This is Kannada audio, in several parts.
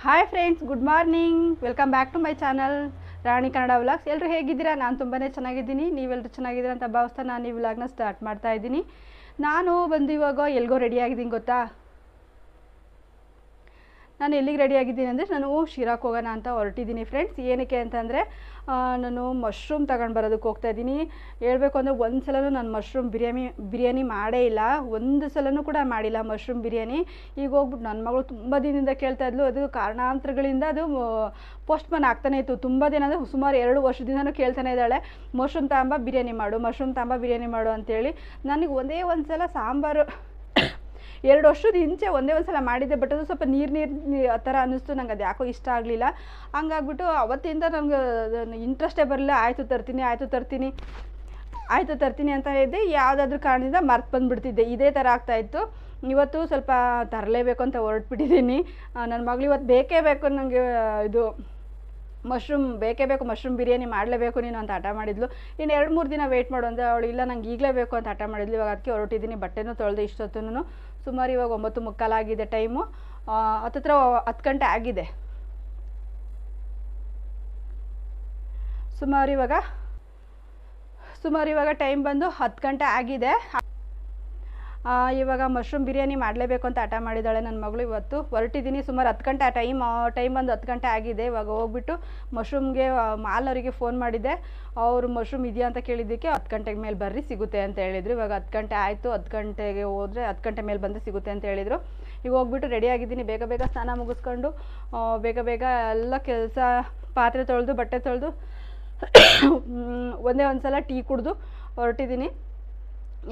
Hi friends, good morning. Welcome back to my channel Rani Kannada vlogs. ಎಲ್ಲರೂ ಹೇಗಿದ್ದೀರಾ? ನಾನು ತುಂಬಾ ಚೆನ್ನಾಗಿದ್ದೀನಿ. ನೀವೆಲ್ಲರೂ ಚೆನ್ನಾಗಿದ್ದೀರಾ ಅಂತ ಭಾವಿಸ್ತಾ ನಾನು ಈ ವ್ಲಾಗ್ನ ಸ್ಟಾರ್ಟ್ ಮಾಡ್ತಾ ಇದ್ದೀನಿ. ನಾನು ಬಂದು ಇವಾಗ ಎಲ್ಲಿಗೋ ರೆಡಿ ಆಗಿದ್ದೀನಿ ಗೊತ್ತಾ. ನಾನು ಎಲ್ಲಿಗೆ ರೆಡಿ ಆಗಿದ್ದೀನಿ ಅಂದರೆ ನಾನು ಶಿರಾಕ್ಕೆ ಹೋಗೋಣ ಅಂತ ಹೊರಟಿದ್ದೀನಿ ಫ್ರೆಂಡ್ಸ್. ಏನಕ್ಕೆ ಅಂತಂದರೆ ನಾನು ಮಶ್ರೂಮ್ ತಗೊಂಡು ಬರೋದಕ್ಕೆ ಹೋಗ್ತಾಯಿದ್ದೀನಿ. ಹೇಳ್ಬೇಕು ಅಂದರೆ ಒಂದು ಸಲವೂ ನಾನು ಮಶ್ರೂಮ್ ಬಿರಿಯಾನಿ ಮಾಡೇ ಇಲ್ಲ, ಒಂದು ಸಲವೂ ಕೂಡ ಮಾಡಿಲ್ಲ ಮಶ್ರೂಮ್ ಬಿರಿಯಾನಿ. ಈಗ ಹೋಗ್ಬಿಟ್ಟು ನನ್ನ ಮಗಳು ತುಂಬ ದಿನದಿಂದ ಕೇಳ್ತಾ ಇದ್ಲು. ಅದು ಕಾರಣಾಂತರಗಳಿಂದ ಅದು ಪೋಸ್ಟ್ಪೋನ್ ಆಗ್ತಾನೆ ಇತ್ತು. ತುಂಬ ದಿನ ಅಂದರೆ ಸುಮಾರು 2 ವರ್ಷದಿಂದನೂ ಕೇಳ್ತಾನೆ ಇದ್ದಾಳೆ, ಮಶ್ರೂಮ್ ತಾಂಬ ಬಿರಿಯಾನಿ ಮಾಡು, ಮಶ್ರೂಮ್ ತಾಂಬ ಬಿರಿಯಾನಿ ಮಾಡು ಅಂತೇಳಿ. ನನಗೆ ಒಂದೇ ಒಂದು ಸಲ ಸಾಂಬಾರು 2 ವರ್ಷದ ಹಿಂಚೆ ಒಂದೇ ಒಂದು ಸಲ ಮಾಡಿದ್ದೆ. ಬಟ್ ಅದು ಸ್ವಲ್ಪ ನೀರು ಆ ಥರ ಅನ್ನಿಸ್ತು. ನಂಗೆ ಅದು ಯಾಕೋ ಇಷ್ಟ ಆಗಲಿಲ್ಲ. ಹಂಗಾಗ್ಬಿಟ್ಟು ಅವತ್ತಿಂದ ನನಗೆ ಇಂಟ್ರೆಸ್ಟೇ ಬರಲಿಲ್ಲ. ಆಯಿತು ತರ್ತೀನಿ ಅಂತ ಇದ್ದೆ. ಯಾವುದಾದ್ರೂ ಕಾರಣದಿಂದ ಮರ್ತು ಬಂದುಬಿಡ್ತಿದ್ದೆ. ಇದೇ ಥರ ಆಗ್ತಾಯಿತ್ತು. ಇವತ್ತು ಸ್ವಲ್ಪ ತರಲೇಬೇಕು ಅಂತ ಹೊರಟ್ಬಿಟ್ಟಿದ್ದೀನಿ. ನನ್ನ ಮಗಳು ಇವತ್ತು ಬೇಕೇ ಬೇಕು ನನಗೆ, ಇದು ಮಶ್ರೂಮ್ ಬಿರಿಯಾನಿ ಮಾಡಲೇಬೇಕು ನೀನು ಅಂತ ಹಠ ಮಾಡಿದ್ಲು. ಇನ್ನು 2-3 ದಿನ ವೆಯ್ಟ್ ಮಾಡು ಅಂದರೆ ಅವಳು ಇಲ್ಲ ನಂಗೆ ಈಗಲೇ ಬೇಕು ಅಂತ ಹಠ ಮಾಡಿದ್ಲು. ಇವಾಗ ಅದಕ್ಕೆ ಹೊರಟಿದ್ದೀನಿ. ಬಟ್ಟೆನೂ ತೊಳೆದು ಇಷ್ಟೊತ್ತೂ ಸುಮಾರು ಇವಾಗ 9:45 ಆಗಿದೆ ಟೈಮು. ಹತ್ತತ್ರ 10 ಗಂಟೆ ಆಗಿದೆ. ಸುಮಾರು ಇವಾಗ ಟೈಮ್ ಬಂದು 10 ಗಂಟೆ ಆಗಿದೆ. ಇವಾಗ ಮಶ್ರೂಮ್ ಬಿರಿಯಾನಿ ಮಾಡಲೇಬೇಕು ಅಂತ ಹಠ ಮಾಡಿದ್ದಾಳೆ ನನ್ನ ಮಗಳು. ಇವತ್ತು ಹೊರಟಿದ್ದೀನಿ. ಸುಮಾರು 10 ಗಂಟೆ ಟೈಮ್ ಬಂದು 10 ಗಂಟೆ ಆಗಿದೆ. ಇವಾಗ ಹೋಗ್ಬಿಟ್ಟು ಮಶ್ರೂಮ್ಗೆ ಮಾಲವರಿಗೆ ಫೋನ್ ಮಾಡಿದ್ದೆ. ಅವರು ಮಶ್ರೂಮ್ ಇದೆಯಾ ಅಂತ ಕೇಳಿದ್ದಕ್ಕೆ 10 ಗಂಟೆಗೆ ಮೇಲೆ ಬರ್ರಿ ಸಿಗುತ್ತೆ ಅಂತ ಹೇಳಿದರು. ಇವಾಗ 10 ಗಂಟೆ ಆಯಿತು. 10 ಗಂಟೆಗೆ ಹೋದರೆ 10 ಗಂಟೆ ಮೇಲೆ ಬಂದು ಸಿಗುತ್ತೆ ಅಂತ ಹೇಳಿದರು. ಈಗ ಹೋಗ್ಬಿಟ್ಟು ರೆಡಿ ಆಗಿದ್ದೀನಿ. ಬೇಗ ಸ್ನಾನ ಮುಗಿಸ್ಕೊಂಡು ಬೇಗ ಎಲ್ಲ ಕೆಲಸ, ಪಾತ್ರೆ ತೊಳೆದು ಬಟ್ಟೆ ತೊಳೆದು ಒಂದೇ ಒಂದು ಸಲ ಟೀ ಕುಡಿದು ಹೊರಟಿದ್ದೀನಿ.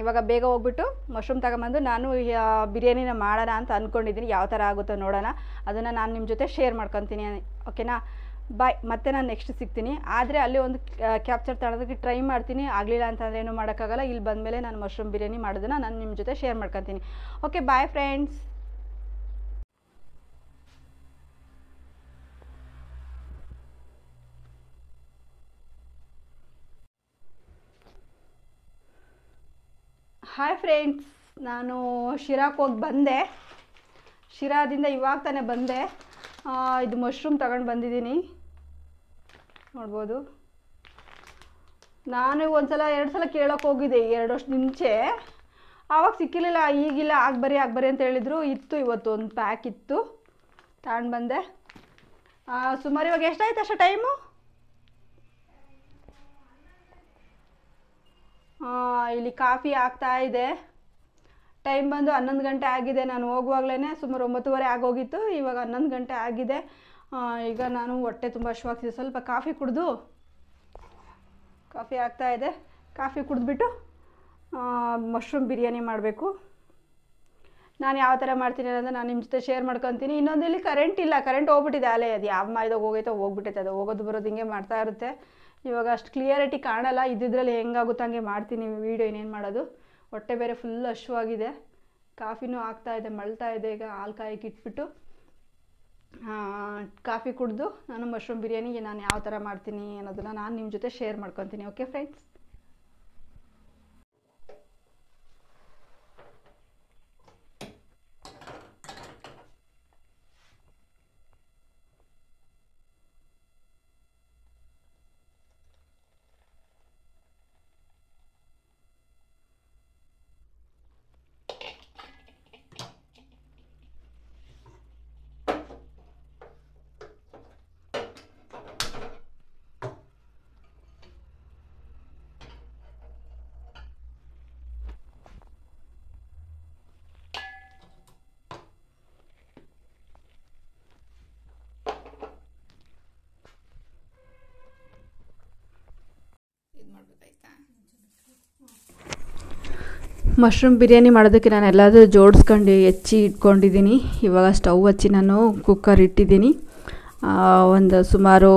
ಇವಾಗ ಬೇಗ ಹೋಗ್ಬಿಟ್ಟು ಮಶ್ರೂಮ್ ತಗೊಂಬಂದು ನಾನು ಬಿರಿಯಾನಿನ ಮಾಡೋಣ ಅಂತ ಅಂದ್ಕೊಂಡಿದ್ದೀನಿ. ಯಾವ ಥರ ಆಗುತ್ತೋ ನೋಡೋಣ. ಅದನ್ನು ನಾನು ನಿಮ್ಮ ಜೊತೆ ಶೇರ್ ಮಾಡ್ಕೊತೀನಿ, ಓಕೆನಾ? ಬಾಯ್. ಮತ್ತೆ ನಾನು ನೆಕ್ಸ್ಟ್ ಸಿಗ್ತೀನಿ. ಆದರೆ ಅಲ್ಲಿ ಒಂದು ಕ್ಯಾಪ್ಚರ್ ತಗೊಳೋದಕ್ಕೆ ಟ್ರೈ ಮಾಡ್ತೀನಿ. ಆಗಲಿಲ್ಲ ಅಂತಂದರೆ ಏನೂ ಮಾಡೋಕ್ಕಾಗಲ್ಲ. ಇಲ್ಲಿ ಬಂದಮೇಲೆ ನಾನು ಮಶ್ರೂಮ್ ಬಿರಿಯಾನಿ ಮಾಡೋದನ್ನು ನಾನು ನಿಮ್ಮ ಜೊತೆ ಶೇರ್ ಮಾಡ್ಕೊತೀನಿ. Okay, bye friends. Hi friends, ನಾನು ಶಿರಾಕ್ಕೆ ಹೋಗಿ ಬಂದೆ. ಶಿರಾದಿಂದ ಇವಾಗ ತಾನೇ ಬಂದೆ. ಇದು ಮಶ್ರೂಮ್ ತಗೊಂಡು ಬಂದಿದ್ದೀನಿ, ನೋಡ್ಬೋದು. ನಾನು 2 ಸಲ ಕೇಳೋಕ್ಕೆ ಹೋಗಿದ್ದೆ 2 ವರ್ಷದ ಮುಂಚೆ. ಆವಾಗ ಸಿಕ್ಕಿರಲಿಲ್ಲ. ಈಗಿಲ್ಲ, ಆಗ್ಬರಿ ಅಂತ ಹೇಳಿದರು. ಇತ್ತು, ಇವತ್ತು ಒಂದು ಪ್ಯಾಕ್ ಇತ್ತು, ತಗೊಂಡು ಬಂದೆ. ಸುಮಾರು ಇವಾಗ ಎಷ್ಟಾಯ್ತು ಅಷ್ಟು ಟೈಮು? ಇಲ್ಲಿ ಕಾಫಿ ಆಗ್ತಾ ಇದೆ. ಟೈಮ್ ಬಂದು 11 ಗಂಟೆ ಆಗಿದೆ. ನಾನು ಹೋಗುವಾಗಲೇ ಸುಮಾರು 9:15 ಆಗೋಗಿತ್ತು. ಇವಾಗ 11 ಗಂಟೆ ಆಗಿದೆ. ಈಗ ನಾನು ಹೊಟ್ಟೆ ತುಂಬ ಹಶ್ವಾಗ್ತಿದೆ. ಸ್ವಲ್ಪ ಕಾಫಿ ಆಗ್ತಾ ಇದೆ. ಕಾಫಿ ಕುಡಿದ್ಬಿಟ್ಟು ಮಶ್ರೂಮ್ ಬಿರಿಯಾನಿ ಮಾಡಬೇಕು. ನಾನು ಯಾವ ಥರ ಮಾಡ್ತೀನಿ ಅನ್ನೋದನ್ನು ನಾನು ನಿಮ್ಮ ಜೊತೆ ಶೇರ್ ಮಾಡ್ಕೊತೀನಿ. ಇನ್ನೊಂದು, ಇಲ್ಲಿ ಕರೆಂಟ್ ಇಲ್ಲ, ಕರೆಂಟ್ ಹೋಗ್ಬಿಟ್ಟಿದೆ. ಅಲ್ಲೇ ಅದು ಯಾವ ಮಾಯ್ದಾಗ ಹೋಗ್ಬಿಟ್ಟೈತೆ. ಅದು ಹೋಗೋದು ಬರೋದು ಹಿಂಗೆ ಮಾಡ್ತಾ ಇರುತ್ತೆ. ಇವಾಗ ಅಷ್ಟು ಕ್ಲಿಯರಿಟಿ ಕಾಣಲ್ಲ. ಇದ್ದಿದ್ರಲ್ಲಿ ಹೆಂಗಾಗುತ್ತೆ ಹಂಗೆ ಮಾಡ್ತೀನಿ ವೀಡಿಯೋ. ಇನ್ನೇನು ಮಾಡೋದು. ಹೊಟ್ಟೆ ಬೇರೆ ಫುಲ್ ಹಶ್ವಾಗಿದೆ. ಕಾಫಿನೂ ಆಗ್ತಾಯಿದೆ, ಮಳ್ತಾ ಇದೆ. ಈಗ ಹಾಲು ಕಾಯಕ್ಕೆ ಇಟ್ಬಿಟ್ಟು ಕಾಫಿ ಕುಡಿದು ನಾನು ಮಶ್ರೂಮ್ ಬಿರಿಯಾನಿ ನಾನು ಯಾವ ಥರ ಮಾಡ್ತೀನಿ ಅನ್ನೋದನ್ನು ನಾನು ನಿಮ್ಮ ಜೊತೆ ಶೇರ್ ಮಾಡ್ಕೊತೀನಿ. Okay friends. ಮಶ್ರೂಮ್ ಬಿರಿಯಾನಿ ಮಾಡೋದಕ್ಕೆ ನಾನು ಎಲ್ಲಾದರೂ ಜೋಡಿಸ್ಕೊಂಡು ಹೆಚ್ಚಿ ಇಟ್ಕೊಂಡಿದ್ದೀನಿ. ಇವಾಗ ಸ್ಟವ್ ಹಚ್ಚಿ ನಾನು ಕುಕ್ಕರ್ ಇಟ್ಟಿದ್ದೀನಿ. ಒಂದು ಸುಮಾರು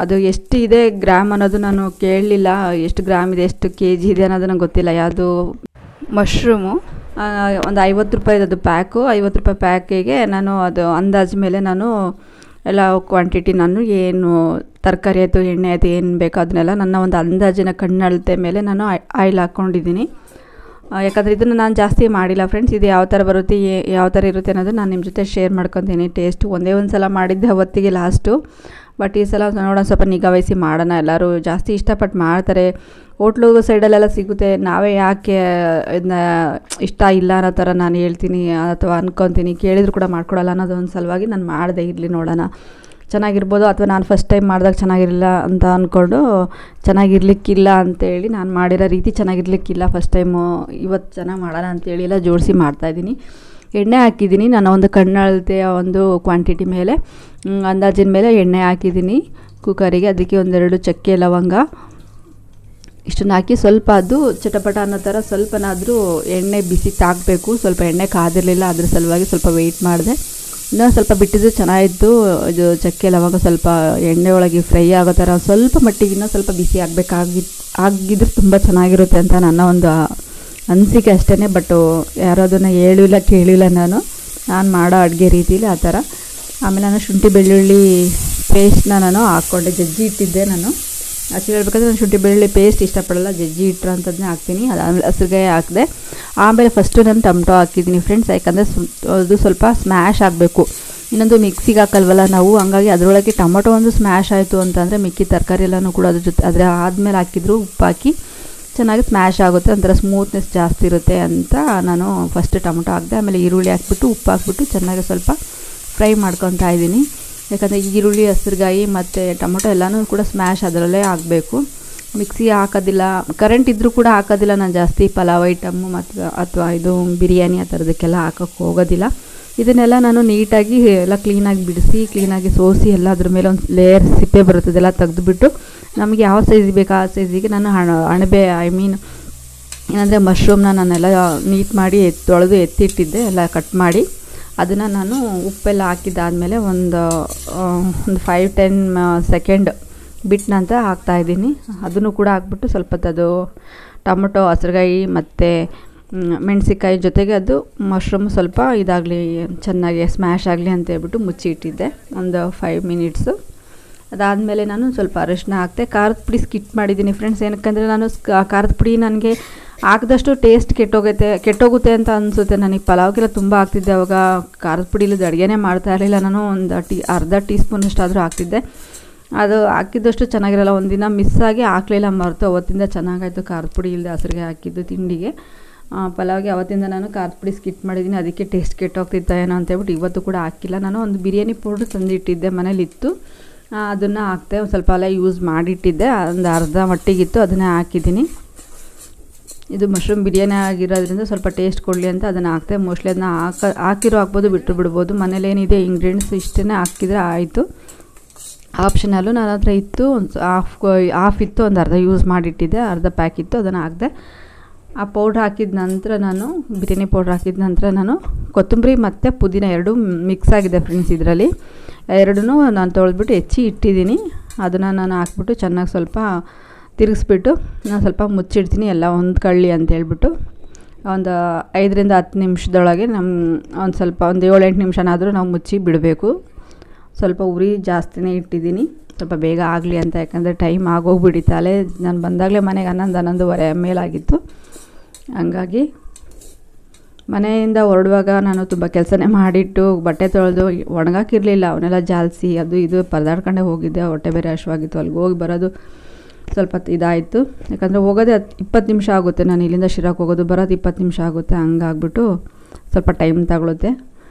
ಅದು ಎಷ್ಟು ಇದೆ ಗ್ರಾಮ್ ಅನ್ನೋದು ನಾನು ಕೇಳಲಿಲ್ಲ. ಎಷ್ಟು ಗ್ರಾಮ್ ಇದೆ, ಎಷ್ಟು kg ಇದೆ ಅನ್ನೋದು ನಂಗೆ ಗೊತ್ತಿಲ್ಲ. ಯಾವುದು ಮಶ್ರೂಮು ಒಂದು 50 ರೂಪಾಯಿದು ಅದು ಪ್ಯಾಕು. 50 ರೂಪಾಯಿ ಪ್ಯಾಕಿಗೆ ನಾನು ಅದು ಅಂದಾಜು ಮೇಲೆ ನಾನು ಎಲ್ಲ ಕ್ವಾಂಟಿಟಿ, ನಾನು ಏನು ತರಕಾರಿ ಆಯಿತು, ಎಣ್ಣೆ ಆಯಿತು, ಏನು ಬೇಕೋ ಅದನ್ನೆಲ್ಲ ನನ್ನ ಒಂದು ಅಂದಾಜಿನ ಕಣ್ಣಳತೆ ಮೇಲೆ ನಾನು ಆಯಿಲ್ ಹಾಕ್ಕೊಂಡಿದ್ದೀನಿ. ಯಾಕಂದರೆ ಇದನ್ನು ನಾನು ಜಾಸ್ತಿ ಮಾಡಿಲ್ಲ ಫ್ರೆಂಡ್ಸ್. ಇದು ಯಾವ ಥರ ಬರುತ್ತೆ ಯಾವ ಥರ ಇರುತ್ತೆ ಅನ್ನೋದು ನಾನು ನಿಮ್ಮ ಜೊತೆ ಶೇರ್ ಮಾಡ್ಕೊತೀನಿ. ಟೇಸ್ಟ್ ಒಂದೇ ಒಂದು ಸಲ ಮಾಡಿದ್ದೆ ಅವತ್ತಿಗೆ ಲಾಸ್ಟು, ಬಟ್ ಈ ಸಲ ನೋಡೋಣ ಸ್ವಲ್ಪ ನಿಗಾ ವಹಿಸಿ ಮಾಡೋಣ. ಎಲ್ಲರೂ ಜಾಸ್ತಿ ಇಷ್ಟಪಟ್ಟು ಮಾಡ್ತಾರೆ, ಹೋಟ್ಲು ಸೈಡಲ್ಲೆಲ್ಲ ಸಿಗುತ್ತೆ, ನಾವೇ ಯಾಕೆ ಇದನ್ನ ಇಷ್ಟ ಇಲ್ಲ ಅನ್ನೋ ಥರ ನಾನು ಹೇಳ್ತೀನಿ ಅಥವಾ ಅಂದ್ಕೊತೀನಿ, ಕೇಳಿದ್ರು ಕೂಡ ಮಾಡ್ಕೊಡಲ್ಲ ಅನ್ನೋದೊಂದು ಸಲುವಾಗಿ ನಾನು ಮಾಡಿದೆ. ಇರಲಿ ನೋಡೋಣ ಚೆನ್ನಾಗಿರ್ಬೋದು, ಅಥವಾ ನಾನು ಫಸ್ಟ್ ಟೈಮ್ ಮಾಡಿದಾಗ ಚೆನ್ನಾಗಿರಲಿಲ್ಲ ಅಂತ ಅಂದ್ಕೊಂಡು ಚೆನ್ನಾಗಿರ್ಲಿಕ್ಕಿಲ್ಲ ಅಂತೇಳಿ ನಾನು ಮಾಡಿರೋ ರೀತಿ ಚೆನ್ನಾಗಿರ್ಲಿಕ್ಕಿಲ್ಲ ಫಸ್ಟ್ ಟೈಮು, ಇವತ್ತು ಚೆನ್ನಾಗಿ ಮಾಡೋಣ ಅಂತೇಳಿ ಎಲ್ಲ ಜೋಡಿಸಿ ಮಾಡ್ತಾಯಿದ್ದೀನಿ. ಎಣ್ಣೆ ಹಾಕಿದ್ದೀನಿ ನಾನು ಒಂದು ಕಣ್ಣಳತೆಯ ಒಂದು ಕ್ವಾಂಟಿಟಿ ಮೇಲೆ ಅಂದಾಜಿನ ಮೇಲೆ ಎಣ್ಣೆ ಹಾಕಿದ್ದೀನಿ ಕುಕ್ಕರಿಗೆ. ಅದಕ್ಕೆ ಒಂದೆರಡು ಚಕ್ಕೆ ಲವಂಗ ಇಷ್ಟನ್ನು ಹಾಕಿ ಸ್ವಲ್ಪ ಅದು ಚಟಪಟ ಅನ್ನೋ ಥರ ಸ್ವಲ್ಪನಾದರೂ ಎಣ್ಣೆ ಬಿಸಿ ತಾಗಬೇಕು. ಸ್ವಲ್ಪ ಎಣ್ಣೆ ಕಾದಿರಲಿಲ್ಲ, ಅದ್ರ ಸಲುವಾಗಿ ಸ್ವಲ್ಪ ವೆಯ್ಟ್ ಮಾಡಿದೆ. ಇನ್ನೂ ಸ್ವಲ್ಪ ಬಿಟ್ಟಿದ್ದು ಚೆನ್ನಾಗಿತ್ತು. ಇದು ಚಕ್ಕೆ ಲವಂಗ ಸ್ವಲ್ಪ ಎಣ್ಣೆ ಒಳಗೆ ಫ್ರೈ ಆಗೋ ಥರ ಸ್ವಲ್ಪ ಮಟ್ಟಿಗೆ ಇನ್ನೂ ಸ್ವಲ್ಪ ಬಿಸಿ ಆಗಿದ್ರೆ ತುಂಬ ಚೆನ್ನಾಗಿರುತ್ತೆ ಅಂತ ನನ್ನ ಒಂದು ಅನಿಸಿಕೆ ಅಷ್ಟೇ. ಬಟ್ ಯಾರೋ ಅದನ್ನು ಹೇಳಿಲ್ಲ ಕೇಳಿಲ್ಲ, ನಾನು ಮಾಡೋ ಅಡುಗೆ ರೀತಿಲಿ ಆ ಥರ. ಆಮೇಲೆ ನಾನು ಶುಂಠಿ ಬೆಳ್ಳುಳ್ಳಿ ಪೇಸ್ಟ್ನ ನಾನು ಹಾಕ್ಕೊಂಡೆ, ಜಜ್ಜಿ ಇಟ್ಟಿದ್ದೆ. ನಾನು ಆ್ಯಕ್ಚುಲಿ ಹೇಳ್ಬೇಕಾದ್ರೆ ನಾನು ಶುಂಠಿ ಬೆಳ್ಳುಳ್ಳಿ ಪೇಸ್ಟ್ ಇಷ್ಟಪಡಲ್ಲ, ಜಜ್ಜಿ ಇಟ್ಟರು ಅಂಥದ್ದನ್ನೇ ಹಾಕ್ತೀನಿ. ಅದಾದಮೇಲೆ ಹಸಿರುಗಾಯಿ ಹಾಕಿದೆ. ಆಮೇಲೆ ಫಸ್ಟು ನಾನು ಟೊಮ್ಟೊ ಹಾಕಿದ್ದೀನಿ ಫ್ರೆಂಡ್ಸ್, ಯಾಕಂದರೆ ಅದು ಸ್ವಲ್ಪ ಸ್ಮ್ಯಾಶ್ ಆಗಬೇಕು. ಇನ್ನೊಂದು ಮಿಕ್ಸಿಗೆ ಹಾಕಲ್ವಲ್ಲ ನಾವು, ಹಂಗಾಗಿ ಅದರೊಳಗೆ ಟೊಮೊಟೊ ಒಂದು ಸ್ಮ್ಯಾಶ್ ಆಯಿತು ಅಂತಂದರೆ ಮಿಕ್ಕಿ ತರಕಾರಿ ಎಲ್ಲನೂ ಕೂಡ ಅದ್ರ ಜೊತೆ ಅದರ ಆದಮೇಲೆ ಹಾಕಿದ್ರು ಉಪ್ಪು ಹಾಕಿ ಚೆನ್ನಾಗಿ ಸ್ಮ್ಯಾಶ್ ಆಗುತ್ತೆ, ಒಂಥರ ಸ್ಮೂತ್ನೆಸ್ ಜಾಸ್ತಿ ಇರುತ್ತೆ ಅಂತ ನಾನು ಫಸ್ಟ್ ಟೊಮೊಟೊ ಹಾಕಿದೆ. ಆಮೇಲೆ ಈರುಳ್ಳಿ ಹಾಕ್ಬಿಟ್ಟು ಉಪ್ಪು ಹಾಕ್ಬಿಟ್ಟು ಚೆನ್ನಾಗಿ ಸ್ವಲ್ಪ ಫ್ರೈ ಮಾಡ್ಕೊತಾ ಇದ್ದೀನಿ. ಯಾಕಂದರೆ ಈರುಳ್ಳಿ, ಹಸಿರುಗಾಯಿ ಮತ್ತು ಟೊಮೊಟೊ ಎಲ್ಲನೂ ಕೂಡ ಸ್ಮ್ಯಾಶ್ ಅದರಲ್ಲೇ ಆಗಬೇಕು. ಮಿಕ್ಸಿ ಹಾಕೋದಿಲ್ಲ, ಕರೆಂಟ್ ಇದ್ದರೂ ಕೂಡ ಹಾಕೋದಿಲ್ಲ ನಾನು ಜಾಸ್ತಿ ಪಲಾವ್ ಐಟಮ್ಮು ಮತ್ತು ಅಥವಾ ಇದು ಬಿರಿಯಾನಿ ಆ ಥರದಕ್ಕೆಲ್ಲ ಹಾಕೋಕ್ಕೆ ಹೋಗೋದಿಲ್ಲ. ಇದನ್ನೆಲ್ಲ ನಾನು ನೀಟಾಗಿ ಎಲ್ಲ ಕ್ಲೀನಾಗಿ ಬಿಡಿಸಿ ಕ್ಲೀನಾಗಿ ಸೋಸಿ ಎಲ್ಲ ಅದ್ರ ಮೇಲೆ ಒಂದು ಲೇಯರ್ ಸಿಪ್ಪೆ ಬರುತ್ತದೆಲ್ಲ ತೆಗೆದುಬಿಟ್ಟು ನಮಗೆ ಯಾವ ಸೈಜಿಗೆ ಬೇಕು ಆ ಸೈಜಿಗೆ ನಾನು ಅಣಬೆ ಏನಂದರೆ ಮಶ್ರೂಮ್ನ ನಾನೆಲ್ಲ ನೀಟ್ ಮಾಡಿ ತೊಳೆದು ಎತ್ತಿಟ್ಟಿದ್ದೆ, ಎಲ್ಲ ಕಟ್ ಮಾಡಿ ಅದನ್ನು ನಾನು ಉಪ್ಪೆಲ್ಲ ಹಾಕಿದ್ದಾದಮೇಲೆ ಒಂದು 5-10 ಸೆಕೆಂಡ್ ಬಿಟ್ಟು ನಂತರ ಹಾಕ್ತಾಯಿದ್ದೀನಿ. ಅದನ್ನು ಕೂಡ ಹಾಕ್ಬಿಟ್ಟು ಸ್ವಲ್ಪ ಅದು ಟೊಮೊಟೊ, ಹಸಿರುಗಾಯಿ ಮತ್ತು ಮೆಣಸಿನ್ಕಾಯಿ ಜೊತೆಗೆ ಅದು ಮಶ್ರೂಮ್ ಸ್ವಲ್ಪ ಇದಾಗಲಿ, ಚೆನ್ನಾಗಿ ಸ್ಮ್ಯಾಶ್ ಆಗಲಿ ಅಂತ ಹೇಳ್ಬಿಟ್ಟು ಮುಚ್ಚಿ ಇಟ್ಟಿದ್ದೆ ಒಂದು 5 ಮಿನಿಟ್ಸು. ಅದಾದಮೇಲೆ ನಾನು ಸ್ವಲ್ಪ ಅರಿಶಿನ ಹಾಕ್ತೆ. ಖಾರದ ಪುಡಿ ಸ್ಕಿಪ್ ಮಾಡಿದ್ದೀನಿ ಫ್ರೆಂಡ್ಸ್, ಏನಕ್ಕಂದರೆ ನಾನು ಖಾರದ ಪುಡಿ ನನಗೆ ಹಾಕಿದಷ್ಟು ಟೇಸ್ಟ್ ಕೆಟ್ಟೋಗುತ್ತೆ ಅಂತ ಅನಿಸುತ್ತೆ. ನನಗೆ ಪಲಾವ್ಗೆಲ್ಲ ತುಂಬ ಹಾಕ್ತಿದ್ದೆ, ಅವಾಗ ಖಾರದ ಪುಡಿ ಇಲ್ಲದ ಅಡುಗೆನೇ ಮಾಡ್ತಾ ಇರಲಿಲ್ಲ. ನಾನು ಅರ್ಧ ಟೀ ಸ್ಪೂನಷ್ಟಾದರೂ ಹಾಕ್ತಿದ್ದೆ. ಅದು ಹಾಕಿದ್ದಷ್ಟು ಚೆನ್ನಾಗಿರಲ್ಲ. ಒಂದಿನ ಮಿಸ್ಸಾಗಿ ಹಾಕಲಿಲ್ಲ, ಮರೆತು ಅವತ್ತಿಂದ ಚೆನ್ನಾಗಾಯಿತು ಖಾರದ ಪುಡಿ ಇಲ್ಲದೆ ಹಸಿರಿಗೆ ಹಾಕಿದ್ದು ತಿಂಡಿಗೆ. ಪಲಾವ್ಗೆ ಅವತ್ತಿಂದ ನಾನು ಖಾರದ ಪುಡಿ ಸ್ಕಿಪ್ ಮಾಡಿದ್ದೀನಿ, ಅದಕ್ಕೆ ಟೇಸ್ಟ್ ಕೆಟ್ಟೋಗ್ತಿತ್ತ ಏನೋ ಅಂತೇಳ್ಬಿಟ್ಟು ಇವತ್ತು ಕೂಡ ಹಾಕಿಲ್ಲ. ನಾನು ಒಂದು ಬಿರಿಯಾನಿ ಪೌಡ್ರ್ ತಂದಿಟ್ಟಿದ್ದೆ ಮನೇಲಿತ್ತು, ಅದನ್ನು ಹಾಕ್ತೆ. ಒಂದು ಸ್ವಲ್ಪ ಎಲ್ಲ ಯೂಸ್ ಮಾಡಿಟ್ಟಿದ್ದೆ, ಒಂದು ಅರ್ಧ ಮಟ್ಟಿಗಿತ್ತು, ಅದನ್ನೇ ಹಾಕಿದ್ದೀನಿ. ಇದು ಮಶ್ರೂಮ್ ಬಿರಿಯಾನಿ ಆಗಿರೋದ್ರಿಂದ ಸ್ವಲ್ಪ ಟೇಸ್ಟ್ ಕೊಡಲಿ ಅಂತ ಅದನ್ನು ಹಾಕ್ತೆ. ಮೋಸ್ಟ್ಲಿ ಅದನ್ನ ಹಾಕ್ಬೋದು, ಬಿಟ್ಟು ಬಿಡ್ಬೋದು. ಮನೇಲೇನಿದೆ ಇಂಗ್ರೀಡಿಯೆಂಟ್ಸ್ ಇಷ್ಟೇ ಹಾಕಿದರೆ ಆಯಿತು. ಆಪ್ಷನಲ್ಲು ನನ್ನ ಹತ್ರ ಇತ್ತು, ಒಂದು ಹಾಫ್ ಇತ್ತು, ಒಂದು ಅರ್ಧ ಯೂಸ್ ಮಾಡಿಟ್ಟಿದ್ದೆ, ಅರ್ಧ ಪ್ಯಾಕ್ ಇತ್ತು, ಅದನ್ನು ಹಾಕಿದೆ. ಆ ಪೌಡ್ರ್ ಹಾಕಿದ ನಂತರ ನಾನು ಬಿರಿಯಾನಿ ಪೌಡ್ರ್ ಹಾಕಿದ ನಂತರ ನಾನು ಕೊತ್ತಂಬರಿ ಮತ್ತು ಪುದೀನ ಎರಡೂ ಮಿಕ್ಸ್ ಆಗಿದೆ ಫ್ರೆಂಡ್ಸ್. ಇದರಲ್ಲಿ ಎರಡೂ ನಾನು ತೊಳೆದ್ಬಿಟ್ಟು ಹೆಚ್ಚಿ ಇಟ್ಟಿದ್ದೀನಿ. ಅದನ್ನು ನಾನು ಹಾಕ್ಬಿಟ್ಟು ಚೆನ್ನಾಗಿ ಸ್ವಲ್ಪ ತಿರುಗಿಸ್ಬಿಟ್ಟು ನಾನು ಸ್ವಲ್ಪ ಮುಚ್ಚಿಡ್ತೀನಿ, ಎಲ್ಲ ಹೊಂದ್ಕೊಳ್ಳಿ ಅಂತೇಳ್ಬಿಟ್ಟು. ಒಂದು 5-10 ನಿಮಿಷದೊಳಗೆ ಒಂದು ಸ್ವಲ್ಪ ಒಂದು 7-8 ನಿಮಿಷನಾದರೂ ನಾವು ಮುಚ್ಚಿ ಬಿಡಬೇಕು. ಸ್ವಲ್ಪ ಉರಿ ಜಾಸ್ತಿನೇ ಇಟ್ಟಿದ್ದೀನಿ, ಸ್ವಲ್ಪ ಬೇಗ ಆಗಲಿ ಅಂತ. ಯಾಕಂದರೆ ಟೈಮ್ ಆಗೋಗ್ಬಿಡಿತಾಲೆ, ನಾನು ಬಂದಾಗಲೇ ಮನೆಗೆ 11-11:30 ಮೇಲಾಗಿತ್ತು. ಹಂಗಾಗಿ ಮನೆಯಿಂದ ಹೊರಡುವಾಗ ನಾನು ತುಂಬ ಕೆಲಸನೇ ಮಾಡಿಟ್ಟು ಬಟ್ಟೆ ತೊಳೆದು ಒಣಗಾಕಿರಲಿಲ್ಲ, ಅವನ್ನೆಲ್ಲ ಜಾಲಿಸಿ ಅದು ಇದು ಪರದಾಡ್ಕೊಂಡೇ ಹೋಗಿದ್ದೆ. ಹೊಟ್ಟೆ ಬೇರೆ ಹಶ್ವಾಗಿತ್ತು. ಅಲ್ಲಿಗೆ ಹೋಗಿ ಬರೋದು ಸ್ವಲ್ಪ ಇದಾಯಿತು. ಯಾಕಂದರೆ ಹೋಗೋದೇ 20 ನಿಮಿಷ ಆಗುತ್ತೆ, ನಾನು ಇಲ್ಲಿಂದ ಶಿರಾಕ್ಕೆ ಹೋಗೋದು ಬರೋದು 20 ನಿಮಿಷ ಆಗುತ್ತೆ. ಹಂಗಾಗ್ಬಿಟ್ಟು ಸ್ವಲ್ಪ ಟೈಮ್ ತಗೊಳುತ್ತೆ.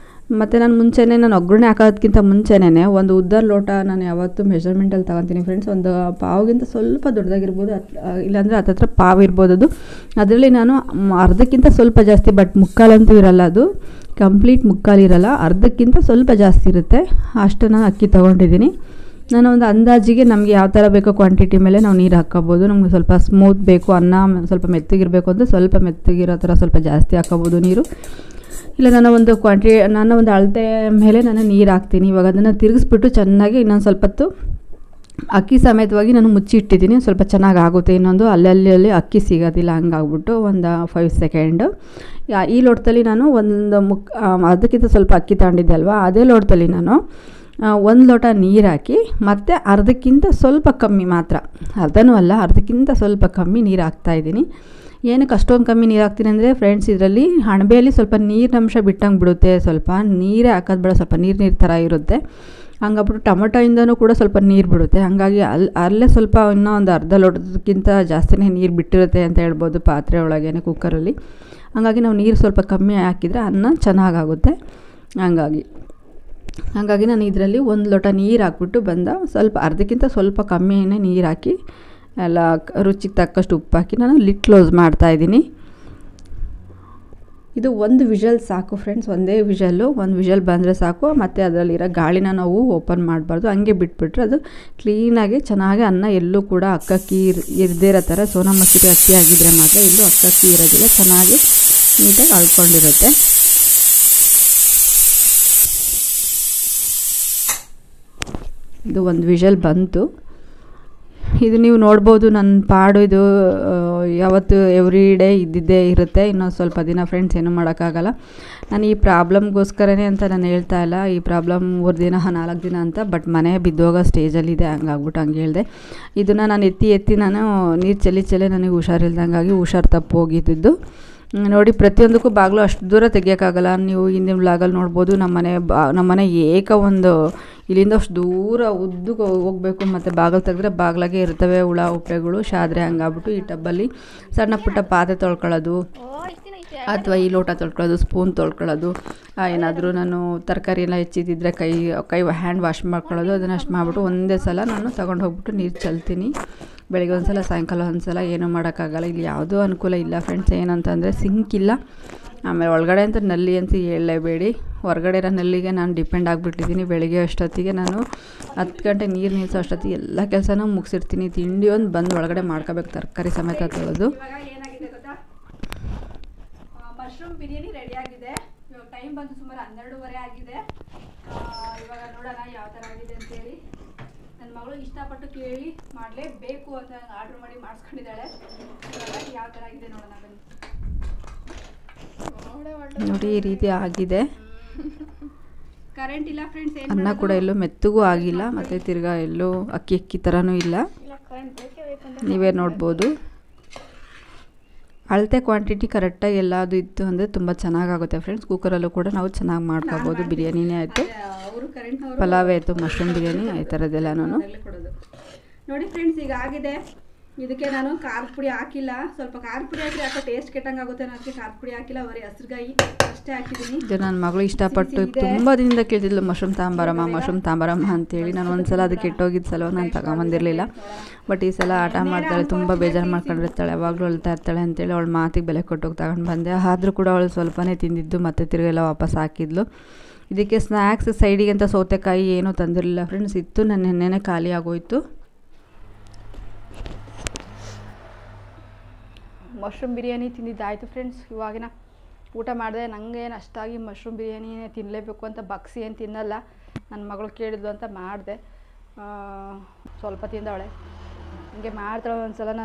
ಮತ್ತು ನಾನು ಒಗ್ಗರಣೆ ಹಾಕೋದಕ್ಕಿಂತ ಮುಂಚೆನೇ ಒಂದು ಉದ್ದ ಲೋಟ ನಾನು ಯಾವತ್ತೂ ಮೆಜರ್ಮೆಂಟಲ್ಲಿ ತಗೊತೀನಿ ಫ್ರೆಂಡ್ಸ್. ಒಂದು ಪಾವ್ಗಿಂತ ಸ್ವಲ್ಪ ದೊಡ್ಡದಾಗಿರ್ಬೋದು, ಇಲ್ಲಾಂದರೆ ಹತ್ತತ್ರ ಪಾವು ಇರ್ಬೋದು. ಅದರಲ್ಲಿ ನಾನು ಅರ್ಧಕ್ಕಿಂತ ಸ್ವಲ್ಪ ಜಾಸ್ತಿ, ಬಟ್ ಮುಕ್ಕಾಲಂತೂ ಇರಲ್ಲ, ಅದು ಕಂಪ್ಲೀಟ್ ಮುಕ್ಕಾಲಿರಲ್ಲ, ಅರ್ಧಕ್ಕಿಂತ ಸ್ವಲ್ಪ ಜಾಸ್ತಿ ಇರುತ್ತೆ. ಅಷ್ಟು ನಾನು ಅಕ್ಕಿ ತೊಗೊಂಡಿದ್ದೀನಿ. ನಾನು ಒಂದು ಅಂದಾಜಿಗೆ ನಮಗೆ ಯಾವ ಥರ ಬೇಕೋ ಕ್ವಾಂಟಿಟಿ ಮೇಲೆ ನಾವು ನೀರು ಹಾಕ್ಕೋಬೋದು. ನಮಗೆ ಸ್ವಲ್ಪ ಸ್ಮೂತ್ ಬೇಕು, ಅನ್ನ ಸ್ವಲ್ಪ ಮೆತ್ತಗಿರಬೇಕು ಅಂದರೆ ಸ್ವಲ್ಪ ಮೆತ್ತಗಿರೋ ಥರ ಸ್ವಲ್ಪ ಜಾಸ್ತಿ ಹಾಕ್ಕೋಬೋದು ನೀರು. ಇಲ್ಲ ನನ್ನ ಒಂದು ಅಳತೆ ಮೇಲೆ ನಾನು ನೀರು ಹಾಕ್ತೀನಿ. ಇವಾಗ ಅದನ್ನು ತಿರುಗಿಸ್ಬಿಟ್ಟು ಚೆನ್ನಾಗಿ ಇನ್ನೊಂದು ಸ್ವಲ್ಪ ಹೊತ್ತು ಅಕ್ಕಿ ಸಮೇತವಾಗಿ ನಾನು ಮುಚ್ಚಿಟ್ಟಿದ್ದೀನಿ. ಸ್ವಲ್ಪ ಚೆನ್ನಾಗಿ ಆಗುತ್ತೆ. ಇನ್ನೊಂದು ಅಲ್ಲಿ ಅಕ್ಕಿ ಸಿಗೋದಿಲ್ಲ, ಹಂಗಾಗ್ಬಿಟ್ಟು ಒಂದು 5 ಸೆಕೆಂಡು. ಈ ಲೋಟದಲ್ಲಿ ನಾನು ಅದಕ್ಕಿಂತ ಸ್ವಲ್ಪ ಅಕ್ಕಿ ತಗೊಂಡಿದ್ದೆ ಅಲ್ವಾ, ಅದೇ ಲೋಟದಲ್ಲಿ ನಾನು 1 ಲೋಟ ನೀರು ಹಾಕಿ ಮತ್ತು ಅರ್ಧಕ್ಕಿಂತ ಸ್ವಲ್ಪ ಕಮ್ಮಿ ಮಾತ್ರ, ಅರ್ಧನೂ ಅಲ್ಲ, ಅರ್ಧಕ್ಕಿಂತ ಸ್ವಲ್ಪ ಕಮ್ಮಿ ನೀರು ಹಾಕ್ತಾಯಿದ್ದೀನಿ. ಏನಕ್ಕೆ ಅಷ್ಟೊಂದು ಕಮ್ಮಿ ನೀರು ಹಾಕ್ತೀನಿ ಅಂದರೆ ಫ್ರೆಂಡ್ಸ್, ಇದರಲ್ಲಿ ಅಣಬೆಯಲ್ಲಿ ಸ್ವಲ್ಪ ನೀರಿನಂಶ ಬಿಟ್ಟಂಗೆ ಬಿಡುತ್ತೆ. ಸ್ವಲ್ಪ ನೀರೇ ಹಾಕೋದು ಬೇಡ, ಸ್ವಲ್ಪ ನೀರು ಥರ ಇರುತ್ತೆ. ಹಂಗಾಗ್ಬಿಟ್ಟು ಟೊಮೊಟೊಯಿಂದನೂ ಕೂಡ ಸ್ವಲ್ಪ ನೀರು ಬಿಡುತ್ತೆ. ಹಾಗಾಗಿ ಅಲ್ಲೇ ಸ್ವಲ್ಪ ಇನ್ನೂ ಒಂದು ಅರ್ಧ ಲೋಟದಕ್ಕಿಂತ ಜಾಸ್ತಿನೇ ನೀರು ಬಿಟ್ಟಿರುತ್ತೆ ಅಂತ ಹೇಳ್ಬೋದು ಪಾತ್ರೆ ಒಳಗೇನೆ, ಕುಕ್ಕರಲ್ಲಿ. ಹಾಗಾಗಿ ನಾವು ನೀರು ಸ್ವಲ್ಪ ಕಮ್ಮಿ ಹಾಕಿದರೆ ಅನ್ನ ಚೆನ್ನಾಗಾಗುತ್ತೆ. ಹಾಗಾಗಿ ನಾನು ಇದರಲ್ಲಿ 1 ಲೋಟ ನೀರು ಹಾಕ್ಬಿಟ್ಟು ಸ್ವಲ್ಪ ಅರ್ಧಕ್ಕಿಂತ ಸ್ವಲ್ಪ ಕಮ್ಮಿಯೇ ನೀರು ಹಾಕಿ ಎಲ್ಲ ರುಚಿಗೆ ತಕ್ಕಷ್ಟು ಉಪ್ಪು ಹಾಕಿ ನಾನು ಲಿಡ್ ಕ್ಲೋಸ್ ಮಾಡ್ತಾಯಿದ್ದೀನಿ. ಇದು 1 ವಿಷಲ್ ಸಾಕು ಫ್ರೆಂಡ್ಸ್, ಒಂದೇ ವಿಷಲ್ಲು. 1 ವಿಷಲ್ ಬಂದರೆ ಸಾಕು. ಮತ್ತು ಅದರಲ್ಲಿರೋ ಗಾಳಿನ ನಾವು ಓಪನ್ ಮಾಡಬಾರ್ದು, ಹಂಗೆ ಬಿಟ್ಬಿಟ್ರೆ ಅದು ಕ್ಲೀನಾಗಿ ಚೆನ್ನಾಗಿ ಅನ್ನ ಎಲ್ಲೂ ಕೂಡ ಅಕ್ಕಿ ಇರದೇ ಇರೋ ಥರ, ಸೋನಾ ಮಸೂರಿ ಅಕ್ಕಿ ಆಗಿದ್ದರೆ ಮಾತ್ರ ಇಲ್ಲೂ ಅಕ್ಕಿ ಇರೋದಿಲ್ಲ, ಚೆನ್ನಾಗಿ ನೀಟಾಗಿ ಅಳ್ಕೊಂಡಿರುತ್ತೆ. ಇದು 1 ವಿಷಲ್ ಬಂತು. ಇದು ನೀವು ನೋಡ್ಬೋದು, ನನ್ನ ಪಾಡು ಇದು ಯಾವತ್ತು ಎವ್ರಿ ಡೇ ಇದ್ದಿದ್ದೇ ಇರುತ್ತೆ. ಇನ್ನೊಂದು ಸ್ವಲ್ಪ ದಿನ ಫ್ರೆಂಡ್ಸ್, ಏನೂ ಮಾಡೋಕ್ಕಾಗಲ್ಲ. ನಾನು ಈ ಪ್ರಾಬ್ಲಮ್ಗೋಸ್ಕರನೇ ಅಂತ ನಾನು ಹೇಳ್ತಾ ಇಲ್ಲ, ಈ ಪ್ರಾಬ್ಲಮ್ 3 ದಿನ 4 ದಿನ ಅಂತ, ಬಟ್ ಮನೆ ಬಿದ್ದೋಗೋ ಸ್ಟೇಜಲ್ಲಿದೆ. ಹಂಗಾಗ್ಬಿಟ್ಟು ಹಂಗೆ ಹೇಳಿದೆ. ಇದನ್ನು ನಾನು ಎತ್ತಿ ನಾನು ನೀರು ಚೆಲ್ಲಿ ನನಗೆ ಹುಷಾರಿಲ್ದಂಗಾಗಿ ಹುಷಾರು ತಪ್ಪು ಹೋಗಿದ್ದು. ನೋಡಿ, ಪ್ರತಿಯೊಂದಕ್ಕೂ ಬಾಗಿಲು ಅಷ್ಟು ದೂರ ತೆಗಿಯೋಕ್ಕಾಗಲ್ಲ. ನೀವು ಹಿಂದಿನ ವ್ಲಾಗಲ್ಲಿ ನೋಡ್ಬೋದು, ನಮ್ಮನೆ ಒಂದು ಇಲ್ಲಿಂದ ಅಷ್ಟು ದೂರ ಉದ್ದಕ್ಕೆ ಹೋಗಬೇಕು. ಮತ್ತು ಬಾಗಿಲು ತೆಗೆದ್ರೆ ಬಾಗಿಲಾಗೆ ಇರ್ತವೆ ಹುಳ ಉಪ್ರೆಗಳು, ಶಾದ್ರೆ. ಹಂಗಾಗ್ಬಿಟ್ಟು ಈ ಟಬ್ಬಲ್ಲಿ ಸಣ್ಣ ಪುಟ್ಟ ಪಾತ್ರೆ ತೊಳ್ಕೊಳ್ಳೋದು, ಅಥವಾ ಈ ಲೋಟ ತೊಳ್ಕೊಳ್ಳೋದು, ಸ್ಪೂನ್ ತೊಳ್ಕೊಳ್ಳೋದು, ಏನಾದರೂ ನಾನು ತರಕಾರಿ ಎಲ್ಲ ಹೆಚ್ಚಿದ್ದಿದ್ರೆ ಕೈ ಹ್ಯಾಂಡ್ ವಾಶ್ ಮಾಡ್ಕೊಳ್ಳೋದು, ಅದನ್ನು ಅಷ್ಟು ಮಾಡಿಬಿಟ್ಟು ಒಂದೇ ಸಲ ನಾನು ತೊಗೊಂಡು ಹೋಗ್ಬಿಟ್ಟು ನೀರು ಚೆಲ್ತೀನಿ. ಬೆಳಗ್ಗೆ ಒಂದು ಸಲ, ಸಾಯಂಕಾಲ ಒಂದು ಸಲ. ಏನೂ ಮಾಡೋಕ್ಕಾಗಲ್ಲ. ಇಲ್ಲಿ ಯಾವುದೂ ಅನುಕೂಲ ಇಲ್ಲ ಫ್ರೆಂಡ್ಸ್. ಏನಂತಂದರೆ ಸಿಂಕ್ ಇಲ್ಲ. ಆಮೇಲೆ ಒಳಗಡೆ ಅಂತ ನಲ್ಲಿ ಅಂತ ಹೇಳಲೇಬೇಡಿ, ಹೊರಗಡೆ ಇರೋ ನಲ್ಲಿಗೆ ನಾನು ಡಿಪೆಂಡ್ ಆಗಿಬಿಟ್ಟಿದ್ದೀನಿ. ಬೆಳಗ್ಗೆ ಅಷ್ಟೊತ್ತಿಗೆ ನಾನು 10 ಗಂಟೆ ನೀರು ನಿಲ್ಲಿಸೋ ಅಷ್ಟೊತ್ತಿಗೆ ಎಲ್ಲ ಕೆಲಸನೂ ಮುಗಿಸಿರ್ತೀನಿ. ತಿಂಡಿ ಒಂದು ಬಂದು ಒಳಗಡೆ ಮಾಡ್ಕೋಬೇಕು, ತರಕಾರಿ ಸಮೇತ ತೊಳೆದು. ಮಶ್ರೂಮ್ ಬಿರಿಯಾನಿ ರೆಡಿ ಆಗಿದೆ. ಇವಾಗ ಟೈಮ್ ಬಂದು ಸುಮಾರು 12:30 ಆಗಿದೆ. ಇವಾಗ ನೋಡೋಣ ಯಾವ ಥರ ಆಗಿದೆ ಅಂತೇಳಿ. ನನ್ನ ಮಗಳು ಇಷ್ಟಪಟ್ಟು ಕೇಳಿ ಮಾಡಲೇಬೇಕು ಅಂತ ಆರ್ಡ್ರ್ ಮಾಡಿ ಮಾಡಿಸ್ಕೊಂಡಿದ್ದಾಳೆ. ಇವಾಗ ಯಾವ ಥರ ಆಗಿದೆ ನೋಡೋಣ ಬನ್ನಿ. ನೋಡಿ, ಈ ರೀತಿ ಆಗಿದೆ. ಕರೆಂಟ್ ಇಲ್ಲ ಫ್ರೆಂಡ್ಸ್. ಅನ್ನ ಕೂಡ ಎಲ್ಲೂ ಮೆತ್ತಗೂ ಆಗಿಲ್ಲ, ಮತ್ತು ತಿರ್ಗಾ ಎಲ್ಲೂ ಅಕ್ಕಿ ಥರನೂ ಇಲ್ಲ. ನೀವೇ ನೋಡ್ಬೋದು. ಅಳತೆ ಕ್ವಾಂಟಿಟಿ ಕರೆಕ್ಟಾಗಿ ಎಲ್ಲದು ಇತ್ತು ಅಂದರೆ ತುಂಬ ಚೆನ್ನಾಗಾಗುತ್ತೆ ಫ್ರೆಂಡ್ಸ್. ಕುಕ್ಕರಲ್ಲೂ ಕೂಡ ನಾವು ಚೆನ್ನಾಗಿ ಮಾಡ್ಕೋಬೋದು. ಬಿರಿಯಾನಿನೇ ಆಯಿತು, ಪಲಾವ್ ಆಯಿತು, ಮಶ್ರೂಮ್ ಬಿರಿಯಾನಿ ಈ ಥರದ್ದೆಲ್ಲನೂ. ನೋಡಿ ಫ್ರೆಂಡ್ಸ್, ಈಗ ಆಗಿದೆ. ಇದಕ್ಕೆ ನಾನು ಖಾರದ ಪುಡಿ ಹಾಕಿಲ್ಲ. ಸ್ವಲ್ಪ ಖಾರದ ಪುಡಿ ಹಾಕಿ ಯಾಕೋ ಟೇಸ್ಟ್ ಕೆಟ್ಟಂಗೆ ಆಗುತ್ತೆ ಅನ್ನೋದಕ್ಕೆ ಖಾರದ ಪುಡಿ ಹಾಕಿಲ್ಲ. ಬರೀ ಹಸಿರುಗಾಯಿ ಅಷ್ಟೇ ಹಾಕಿದ್ದೀನಿ. ಇದು ನನ್ನ ಮಗಳು ಇಷ್ಟಪಟ್ಟು ತುಂಬ ದಿನದಿಂದ ಕೇಳ್ತಿದ್ಲು, ಮಶ್ರೂಮ್ ತಾಂಬಾರಮ್ಮ ಅಂತೇಳಿ. ನಾನು ಒಂದು ಸಲ ಅದಕ್ಕೆ ಇಟ್ಟೋಗಿದ್ದ ಸಲ ನಾನು ತಗೊಂಬಂದಿರಲಿಲ್ಲ. ಬಟ್ ಈ ಸಲ ಆಟ ಮಾಡ್ತಾಳೆ, ತುಂಬ ಬೇಜಾರು ಮಾಡ್ಕೊಂಡಿರ್ತಾಳೆ, ಯಾವಾಗಲೂ ಅಳ್ತಾ ಇರ್ತಾಳೆ ಅಂತೇಳಿ ಅವಳು ಮಾತಿಗೆ ಬೆಲೆ ಕೊಟ್ಟೋಗಿ ತಗೊಂಡು ಬಂದೆ. ಆದರೂ ಕೂಡ ಅವಳು ಸ್ವಲ್ಪನೇ ತಿಂದಿದ್ದು, ಮತ್ತೆ ತಿರುಗೆಲ್ಲ ವಾಪಸ್ ಹಾಕಿದ್ಲು. ಇದಕ್ಕೆ ಸ್ನ್ಯಾಕ್ಸ್ ಸೈಡಿಗೆ ಅಂತ ಸೌತೆಕಾಯಿ ಏನೂ ತಂದಿರಲಿಲ್ಲ ಫ್ರೆಂಡ್ಸ್. ಇತ್ತು, ನನ್ನ ನೆನ್ನೆನೇ ಖಾಲಿ ಆಗೋಯ್ತು. ಮಶ್ರೂಮ್ ಬಿರಿಯಾನಿ ತಿಂದಿದ್ದಾಯಿತು ಫ್ರೆಂಡ್ಸ್. ಇವಾಗಿನ ಊಟ ಮಾಡಿದೆ. ನನಗೇನು ಅಷ್ಟಾಗಿ ಮಶ್ರೂಮ್ ಬಿರಿಯಾನಿನೇ ತಿನ್ನಲೇಬೇಕು ಅಂತ ಬಗ್ಸಿ ಏನು ತಿನ್ನಲ್ಲ. ನನ್ನ ಮಗಳು ಕೇಳಿದ್ಲು ಅಂತ ಮಾಡಿದೆ. ಸ್ವಲ್ಪ ತಿಂದವಳೆ, ಹಿಂಗೆ ಮಾಡ್ತಾಳೆ ಒಂದ್ಸಲನ.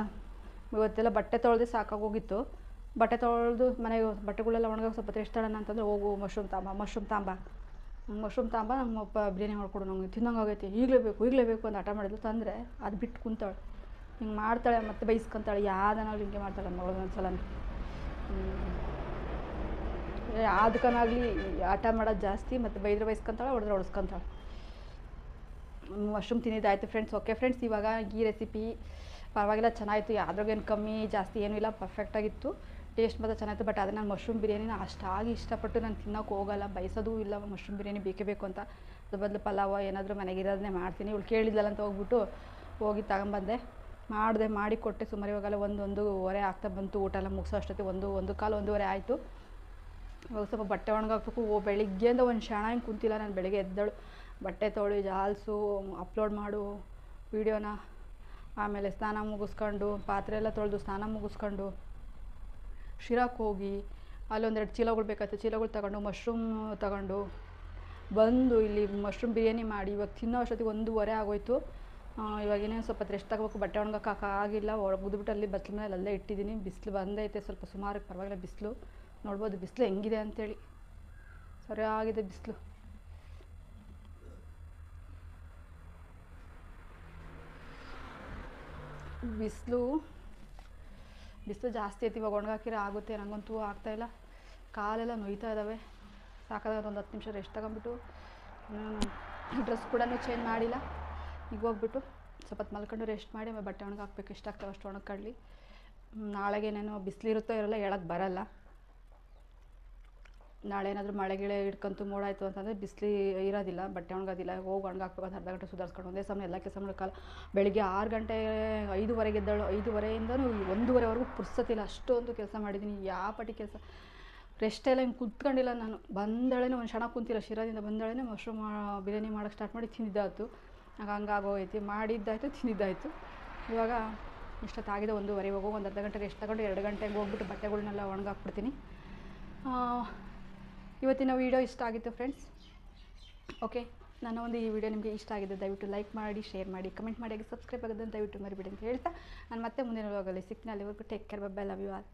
ಇವತ್ತೆಲ್ಲ ಬಟ್ಟೆ ತೊಳೆದು ಸಾಕಾಗೋಗಿತ್ತು. ಬಟ್ಟೆ ತೊಳೆದು ಮನೆಗೆ ಬಟ್ಟೆಗಳೆಲ್ಲ ಒಣಗೋಗಿ ಸ್ವಲ್ಪ ತೆಗಿಸ್ತಾಳಣ ಅಂತಂದರೆ, ಹೋಗು ಮಶ್ರೂಮ್ ತಾಂಬ ನಮ್ಮಪ್ಪ ಬಿರಿಯಾನಿ ಮಾಡಿಕೊಡು, ನಂಗೆ ತಿನ್ನಂಗೆ ಆಗೈತಿ, ಈಗಲೇ ಬೇಕು ಅಂತ ಹಠ ಮಾಡಿದ್ಲು. ತಂದರೆ ಅದು ಬಿಟ್ಟು ಕುಂತಾಳೆ, ಹಿಂಗೆ ಮಾಡ್ತಾಳೆ, ಮತ್ತೆ ಬೈಸ್ಕೊತಾಳೆ. ಯಾವುದನ್ನಾಗಲಿ ಹಿಂಗೆ ಮಾಡ್ತಾಳೆ ನನ್ನ ಮಗಳು ಒಂದ್ಸಲ. ಯಾವುದಕ್ಕನಾಗಲಿ ಆಟ ಮಾಡೋದು ಜಾಸ್ತಿ, ಮತ್ತು ಬೈದ್ರೆ ಬೈಸ್ಕೊತಾಳೆ, ಹೊಡೆಸ್ಕೊತಾಳೆ. ಮಶ್ರೂಮ್ ತಿಂದಿದ್ದಾಯಿತು ಫ್ರೆಂಡ್ಸ್. ಓಕೆ ಫ್ರೆಂಡ್ಸ್, ಇವಾಗ ಈ ರೆಸಿಪಿ ಪರವಾಗಿಲ್ಲ, ಚೆನ್ನಾಗಿತ್ತು. ಯಾವುದ್ರಾಗೇನು ಕಮ್ಮಿ ಜಾಸ್ತಿ ಏನೂ ಇಲ್ಲ, ಪರ್ಫೆಕ್ಟಾಗಿತ್ತು. ಟೇಸ್ಟ್ ಮಾತ್ರ ಚೆನ್ನಾಗಿತ್ತು. ಬಟ್ ಆದರೆ ನಾನು ಮಶ್ರೂಮ್ ಬಿರಿಯಾನಿನ ಅಷ್ಟಾಗಿ ಇಷ್ಟಪಟ್ಟು ನಾನು ತಿನ್ನೋಕೆ ಹೋಗಲ್ಲ, ಬಯಸೋದು ಇಲ್ಲ. ಮಶ್ರೂಮ್ ಬಿರಿಯಾನಿ ಬೇಕೇ ಬೇಕು ಅಂತ. ಅದ್ರ ಬದಲು ಪಲಾವ ಏನಾದರೂ ಮನೆಗಿರೋದನ್ನೇ ಮಾಡ್ತೀನಿ. ಇವಳು ಕೇಳಿದ್ಲಲ್ಲ ಅಂತ ಹೋಗಿ ತಗೊಂಬಂದೆ, ಮಾಡಿ ಕೊಟ್ಟೆ. ಸುಮಾರು ಇವಾಗೆಲ್ಲ 1:30 ಆಗ್ತಾ ಬಂತು. ಊಟ ಎಲ್ಲ ಮುಗಿಸೋ ಅಷ್ಟೊತ್ತಿಗೆ 1:15 ಆಯಿತು. ಇವಾಗ ಸ್ವಲ್ಪ ಬಟ್ಟೆ ಒಣಗಾಕ್ಬೇಕು. ಬೆಳಿಗ್ಗೆಯಿಂದ ಒಂದು ಕ್ಷಣ ಹಿಂಗೆ ಕುಂತಿಲ್ಲ ನಾನು. ಬೆಳಗ್ಗೆ ಎದ್ದಳು, ಬಟ್ಟೆ ತೊಳಿ, ಜಾಲ್ಸು, ಅಪ್ಲೋಡ್ ಮಾಡು ವೀಡಿಯೋನ, ಆಮೇಲೆ ಸ್ನಾನ ಮುಗಿಸ್ಕೊಂಡು, ಪಾತ್ರೆ ಎಲ್ಲ ತೊಳೆದು ಸ್ನಾನ ಮುಗಿಸ್ಕೊಂಡು, ಶಿರಾಕ್ಕೆ ಹೋಗಿ ಅಲ್ಲೊಂದೆರಡು ಚೀಲಗಳು ಬೇಕಾಯ್ತು, ಚೀಲಗಳು ತಗೊಂಡು, ಮಶ್ರೂಮ್ ತಗೊಂಡು ಬಂದು ಇಲ್ಲಿ ಮಶ್ರೂಮ್ ಬಿರಿಯಾನಿ ಮಾಡಿ ಇವಾಗ ತಿನ್ನೋ ಅಷ್ಟೊತ್ತಿಗೆ 1:30 ಆಗೋಯ್ತು. ಇವಾಗೇನೇ ಸ್ವಲ್ಪ ರೆಸ್ಟ್ ತಗೋಬೇಕು. ಬಟ್ಟೆ ಒಣಗಕ್ಕಾಗಿಲ್ಲ, ಒಣಗಿದ್ಬಿಟ್ಟು ಅಲ್ಲಿ ಬಸ್ಲ ಮೇಲೆ ಅಲ್ಲೇ ಇಟ್ಟಿದ್ದೀನಿ. ಬಿಸಿಲು ಬಂದೈತೆ ಸ್ವಲ್ಪ ಸುಮಾರು, ಪರವಾಗಿಲ್ಲ ಬಿಸಿಲು. ನೋಡ್ಬೋದು ಬಿಸಿಲು ಹೆಂಗಿದೆ ಅಂಥೇಳಿ, ಸರಿಯಾಗಿದೆ ಬಿಸಿಲು. ಬಿಸಿಲು ಜಾಸ್ತಿ ಐತಿ, ಇವಾಗ ಒಣಗಾಕಿರೋ ಆಗುತ್ತೆ, ನನಗಂತೂ ಆಗ್ತಾಯಿಲ್ಲ, ಕಾಲೆಲ್ಲ ನೋಯ್ತಾ ಇದ್ದಾವೆ. ಸಾಕಾದಾಗ ಒಂದು 10 ನಿಮಿಷ ರೆಸ್ಟ್ ತಗೊಂಬಿಟ್ಟು ಡ್ರೆಸ್ ಕೂಡ ಚೇಂಜ್ ಮಾಡಿಲ್ಲ. ಈಗ ಹೋಗ್ಬಿಟ್ಟು ಸ್ವಲ್ಪ ಹೊತ್ತು ಮಲ್ಕೊಂಡು ರೆಸ್ಟ್ ಮಾಡಿ ಆಮೇಲೆ ಬಟ್ಟೆ ಒಣಗಿ ಹಾಕ್ಬೇಕು, ಎಷ್ಟಾಗ್ತವೆ ಅಷ್ಟು ಒಣಗ್ಕೊಳ್ಳಿ. ನಾಳೆಗೇನೇನೋ ಬಿಸಿಲಿರುತ್ತೋ ಇರೋಲ್ಲ ಹೇಳೋಕ್ಕೆ ಬರಲ್ಲ. ನಾಳೆ ಏನಾದರೂ ಮಳೆ ಗಿಳೆ ಹಿಡ್ಕೊಂತು ಮೋಡ ಆಯಿತು ಅಂತಂದರೆ ಬಿಸಿಲು ಇರೋದಿಲ್ಲ, ಬಟ್ಟೆ ಒಣಗೋದಿಲ್ಲ. ಹೋಗಿ ಒಣಗಾಕ್ಬೇಕು ಅಂತ ಅರ್ಧ ಗಂಟೆ ಸುಧಾರಿಸ್ಕೊಂಡು ಒಂದೇ ಸಮಯ ಎಲ್ಲ ಕೆಲಸ ಮಾಡೋಕ್ಕಲ್ಲ. ಬೆಳಿಗ್ಗೆ 6 ಗಂಟೆ 5:30ಗೆ ಎದ್ದಳು, 5:30ಇಂದನೂ 1:30ವರೆಗೂ ಪುರ್ಸತ್ತಿಲ್ಲ, ಅಷ್ಟೊಂದು ಕೆಲಸ ಮಾಡಿದ್ದೀನಿ. ಯಾವ ಪಟ್ಟಿ ಕೆಲಸ, ರೆಸ್ಟ್ ಎಲ್ಲ ಹಿಂಗೆ ಕುತ್ಕೊಂಡಿಲ್ಲ ನಾನು. ಬಂದಳೇ ಒಂದು ಕ್ಷಣ ಕುಂತಿಲ್ಲ, ಶಿರಾದಿಂದ ಬಂದಳೇ ಮಶ್ರೂಮ್ ಬಿರಿಯಾನಿ ಮಾಡೋಕ್ಕೆ ಸ್ಟಾರ್ಟ್ ಮಾಡಿ ತಿಂದಿದ್ದಾಯ್ತು. ಆಗ ಹಂಗಾಗೋಯ್ತು, ಮಾಡಿದ್ದಾಯಿತು, ತಿಂದಿದ್ದಾಯಿತು. ಇವಾಗ ಇಷ್ಟೊತ್ತಾಗಿದೆ 1:30. ಹೋಗೋ ಒಂದು ಅರ್ಧ ಗಂಟೆ ರೆಸ್ಟ್ ತಗೊಂಡು 2 ಗಂಟೆಗೆ ಹೋಗ್ಬಿಟ್ಟು ಬಟ್ಟೆಗಳನ್ನೆಲ್ಲ ಒಣಗಾಕ್ಬಿಡ್ತೀನಿ. ಇವತ್ತಿನ ವೀಡಿಯೋ ಇಷ್ಟ ಆಗಿತ್ತು ಫ್ರೆಂಡ್ಸ್. ಓಕೆ, ನನ್ನ ಒಂದು ಈ ವಿಡಿಯೋ ನಿಮಗೆ ಇಷ್ಟ ಆಗಿದೆ ದಯವಿಟ್ಟು ಲೈಕ್ ಮಾಡಿ, ಶೇರ್ ಮಾಡಿ, ಕಮೆಂಟ್ ಮಾಡಿ, ಹಾಗೆ ಸಬ್ಸ್ಕ್ರೈಬ್ ಆಗೋದನ್ನು ದಯವಿಟ್ಟು ಮರಿಬೇಡಿ ಅಂತ ಹೇಳ್ತಾ ನಾನು ಮತ್ತೆ ಮುಂದಿನ ವ್ಲಾಗಲ್ಲಿ ಸಿಗ್ತೀನಿ. ಅಲ್ಲಿವರೆಗೂ take care, bye bye, love you all.